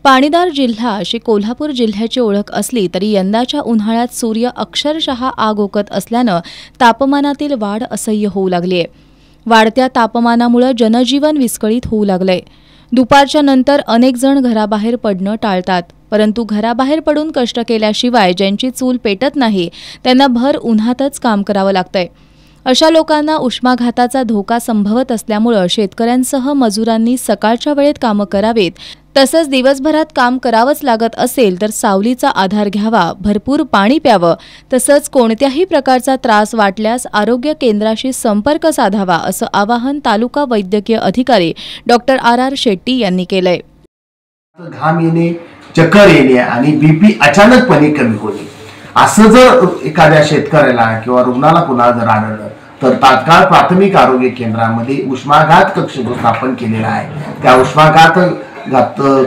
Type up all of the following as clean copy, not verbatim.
पाणीदार जिल्हा अशी कोल्हापूर जिल्ह्याची ओळख असली तरी यंदाच्या उन्हाळ्यात सूर्य अक्षरशः आग ओकत असल्यानं तापमानातील वाढ असह्य होऊ लागली आहे। वाढत्या तापमानामुळे जनजीवन विस्कळीत होऊ लागलंय। दुपारच्या नंतर अनेक जण घराबाहेर पडणं टाळतात, परंतु घराबाहेर पडून कष्ट केल्याशिवाय ज्यांची चूल पेटत नाही त्यांना भर उन्हातच काम करावं लागतंय। अशा लोकांना उष्माघाताचा धोका संभवत असल्यामुळे शेतकऱ्यांसह मजुरांनी सकाळच्या वेळेत कामं करावीत, तसंच दिवसभरात काम करावंच लागत असेल तर सावलीचा आधार घ्यावा, भरपूर पाणी प्यावं, तसंच कोणत्याही प्रकारचा त्रास वाटल्यास आरोग्य केंद्राशी संपर्क साधावा असं आवाहन तालुका वैद्यकीय अधिकारी डॉक्टर आर शेट्टी यांनी केलंय। घाम येणे, चक्कर येणे आणि बीपी अचानकपणे कमी होणे असं जर एखाद्या शेतकऱ्याला किंवा रुग्णाला कुणाला जर आढळलं तर तात्काळ प्राथमिक आरोग्य केंद्रामध्ये उष्माघात कक्ष जो स्थापन केलेला आहे त्या उष्माघात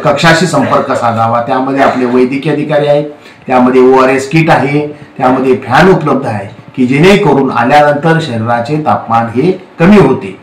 कक्षाशी संपर्क साधावा। त्यामध्ये आपले वैद्यकीय अधिकारी आहेत, त्यामध्ये ORS किट आहे, त्यामध्ये फॅन उपलब्ध आहे की जेणेकरून आल्यानंतर शरीराचे तापमान हे कमी होते।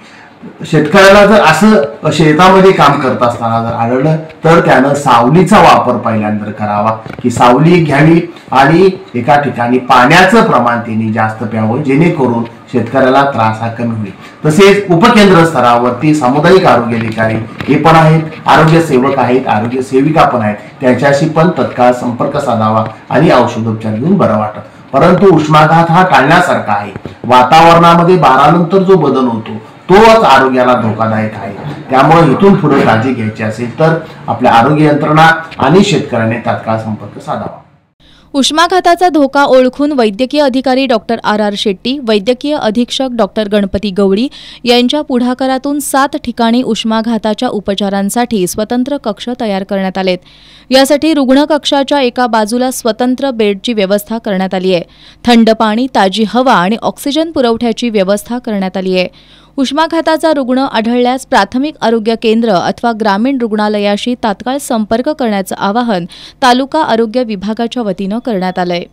शेतकऱ्याला जर असं शेतामध्ये काम करत असताना जर आढळलं तर त्यानं सावलीचा वापर पहिल्यांदा करावा, की सावली घ्यावी आणि एका ठिकाणी पाण्याचं प्रमाण त्यांनी जास्त प्यावं जेणेकरून शेतकऱ्याला त्रास हा कमी होईल। तसेच उपकेंद्र स्तरावरती सामुदायिक आरोग्य अधिकारी हे पण आहेत, आरोग्य सेवक आहेत, आरोग्य सेविका पण आहेत, त्यांच्याशी पण तत्काळ संपर्क साधावा आणि औषधोपचार घेऊन बरं वाटतं। परंतु उष्माघात हा टाळण्यासारखा आहे। वातावरणामध्ये 12 नंतर जो बदल होतो तोच आरोग्याला धोकादायक आहे। त्यामुळे इथून पुढे काळजी घ्यायची असेल तर आपल्या आरोग्य यंत्रणा आणि शेतकऱ्यांनी तात्काळ संपर्क साधावा। उष्माघाताचा धोका ओळखून वैद्यकीय अधिकारी डॉक्टर आर शेट्टी, वैद्यकीय अधीक्षक डॉक्टर गणपती गवळी यांच्या पुढाकारातून 7 ठिकाणी उष्माघाताच्या उपचारांसाठी स्वतंत्र कक्ष तयार करण्यात आलेत। यासाठी रुग्ण कक्षाच्या एका बाजूला स्वतंत्र बेडची व्यवस्था करण्यात आली आहे। थंड पाणी, ताजी हवा आणि ऑक्सिजन पुरवठ्याची व्यवस्था करण्यात आली आहे। उष्माघाताचा रुग्ण आढळल्यास प्राथमिक आरोग्य केंद्र अथवा ग्रामीण रुग्णालयाशी तात्काळ संपर्क करण्याचं आवाहन तालुका आरोग्य विभागाच्या वतीनं करण्यात आलंय।